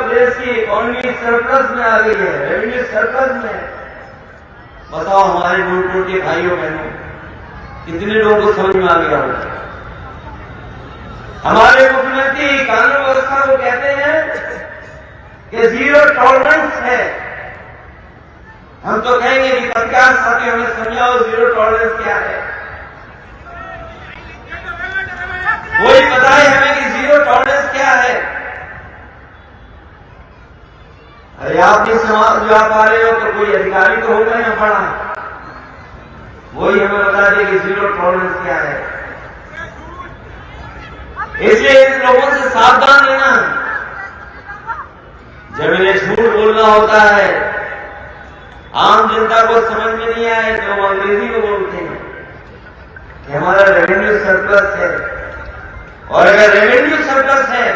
प्रदेश की economy surplus में आ गई है, रेवेन्यू सरप्लस में। बताओ हमारे नूरपुर के भाइयों बहनों, कितने लोगों को समझ में आ गया होगा। हमारे मुख्यमंत्री कानून व्यवस्था को कहते हैं कि जीरो टॉलरेंस है। हम तो कहेंगे कि पत्रकार साथी हमें समझाओ जीरो टॉलरेंस क्या है। कोई बताए हमें कि जीरो टॉलरेंस क्या है। अरे आप नहीं समझ पा रहे हो तो कोई अधिकारी तो होगा ना पढ़ा, वही हमें बता दे कि जीरो टॉलरेंस क्या है। इसलिए इन लोगों से सावधान रहना। जब इन्हें झूठ बोलना होता है, आम जनता को समझ में नहीं आए तो वो अंग्रेजी में बोलते हैं कि हमारा रेवेन्यू सरप्लस है। और अगर रेवेन्यू सरप्लस है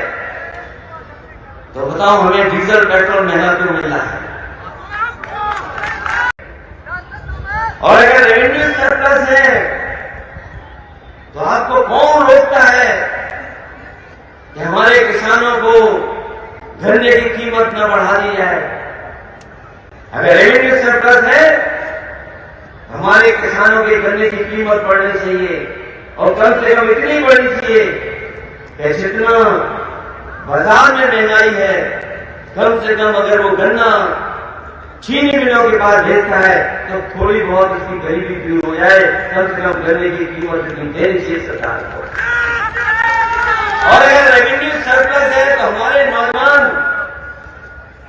तो बताओ हमें डीजल पेट्रोल महंगा क्यों मिल रहा है। और अगर रेवेन्यू सरप्लस है तो आपको कौन रोकता है कि हमारे किसानों को गन्ने की कीमत न बढ़ा दी जाए। अगर रेवेन्यू सरप्लस है हमारे किसानों के गन्ने की कीमत बढ़नी चाहिए और कम से कम इतनी बढ़नी चाहिए कि जितना बाजार में महंगाई है, कम से कम अगर वो गन्ना चीनी मिलों के पास भेजता है तो थोड़ी बहुत उसकी गरीबी दूर हो जाए। कम से कम गन्ने की कीमत इतनी देनी चाहिए सरकार को। और अगर रेवेन्यू सरप्लस है तो हमारे नौजवान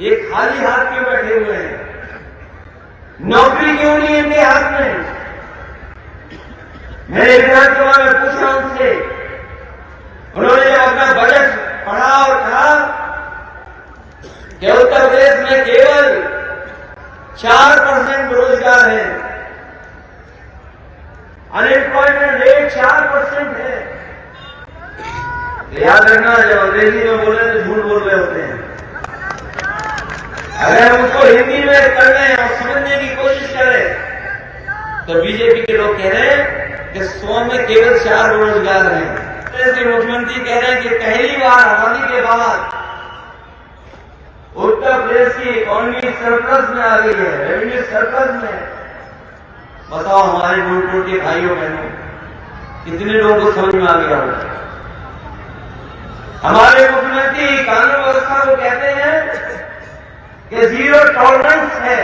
ये खाली हाथ क्यों बैठे हुए हैं? नौकरी क्यों नहीं इनके हाथ में? मेरे विधानसभा में पूछ रहा उनसे, उन्होंने जब अपना बजट पढ़ा और कहा कि उत्तर प्रदेश में केवल 4% बेरोजगार है, अनएम्प्लॉयमेंट रेट 4% है। याद रखना, जब अंग्रेजी में बोले तो झूठ बोल रहे होते हैं। अगर हम उसको हिंदी में करने और समझने की कोशिश करें तो बीजेपी के लोग कह रहे हैं कि 100 में केवल 4 बेरोजगार हैं। ऐसे मुख्यमंत्री कह रहे हैं कि पहली बार आजादी के बाद उत्तर प्रदेश की इकोनॉमी सरप्लस में आ गई है, रेवेन्यू सरप्लस में। बताओ हमारे नूरपुर के भाइयों बहनों, कितने लोगों को समझ में आ गया होगा। हमारे मुख्यमंत्री कानून व्यवस्था को कहते हैं कि जीरो टॉलरेंस है।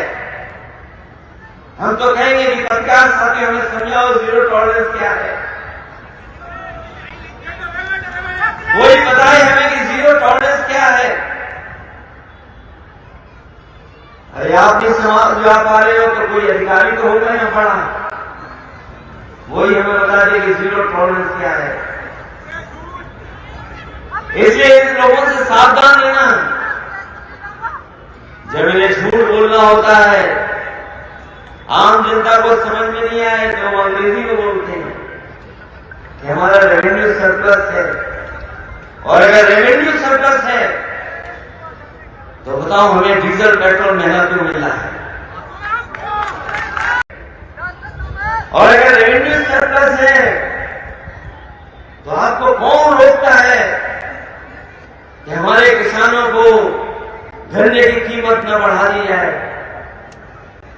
हम तो कहेंगे कि पत्रकार साथी हमें समझाओ जीरो टॉलरेंस क्या है। कोई बताए हमें कि जीरो टॉलरेंस क्या है। अरे आप नहीं समझ पा रहे हो तो कोई अधिकारी तो होगा ना पढ़ा, वही हमें बता दे कि जीरो टॉलरेंस क्या है। इसलिए इन लोगों से सावधान रहना। जब इन्हें झूठ बोलना होता है, आम जनता को समझ में नहीं आए तो वो अंग्रेजी में बोलते हैं कि हमारा रेवेन्यू सरप्लस है। और अगर रेवेन्यू सरप्लस है तो बताओ हमें डीजल पेट्रोल महंगा क्यों मिल रहा है। और अगर रेवेन्यू सरप्लस है तो आपको कौन रोकता है कि हमारे किसानों को गन्ने की कीमत न बढ़ा दी जाए।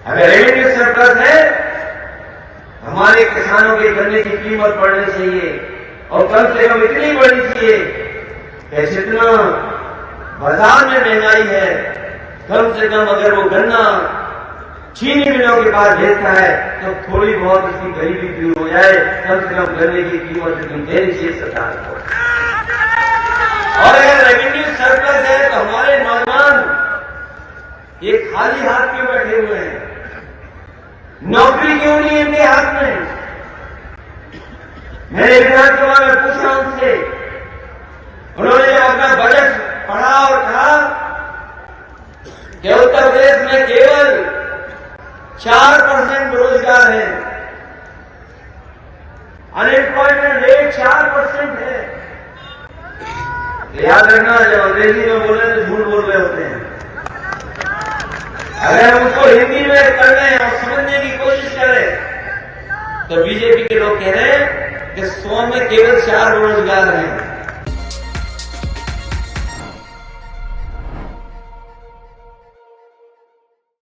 अगर रेवेन्यू सरप्लस है हमारे किसानों के गन्ने की कीमत बढ़नी चाहिए और कम से कम इतनी बढ़नी चाहिए कि जितना बाजार में महंगाई है, कम से कम अगर वो गन्ना चीनी मिलों के पास भेजता है तो थोड़ी बहुत उसकी गरीबी दूर हो जाए। कम से कम गन्ने की कीमत इतनी देनी चाहिए सरकार को। और अगर रेवेन्यू सरप्लस है तो हमारे नौजवान ये खाली हाथ क्यों बैठे हुए हैं? नौकरी क्यों नहीं इनके हाथ में? मेरे विधानसभा में पूछ रहा उनसे, उन्होंने जब अपना बजट पढ़ा और कहा कि उत्तर प्रदेश में केवल 4% बेरोजगार है, अनएम्प्लॉयमेंट रेट 4% है। याद रखना, जब अंग्रेजी में बोले तो झूठ बोल रहे होते हैं। अगर हम उसको हिंदी में करने और समझने की कोशिश करें तो बीजेपी के लोग कह रहे हैं कि 100 में केवल 4 बेरोजगार हैं।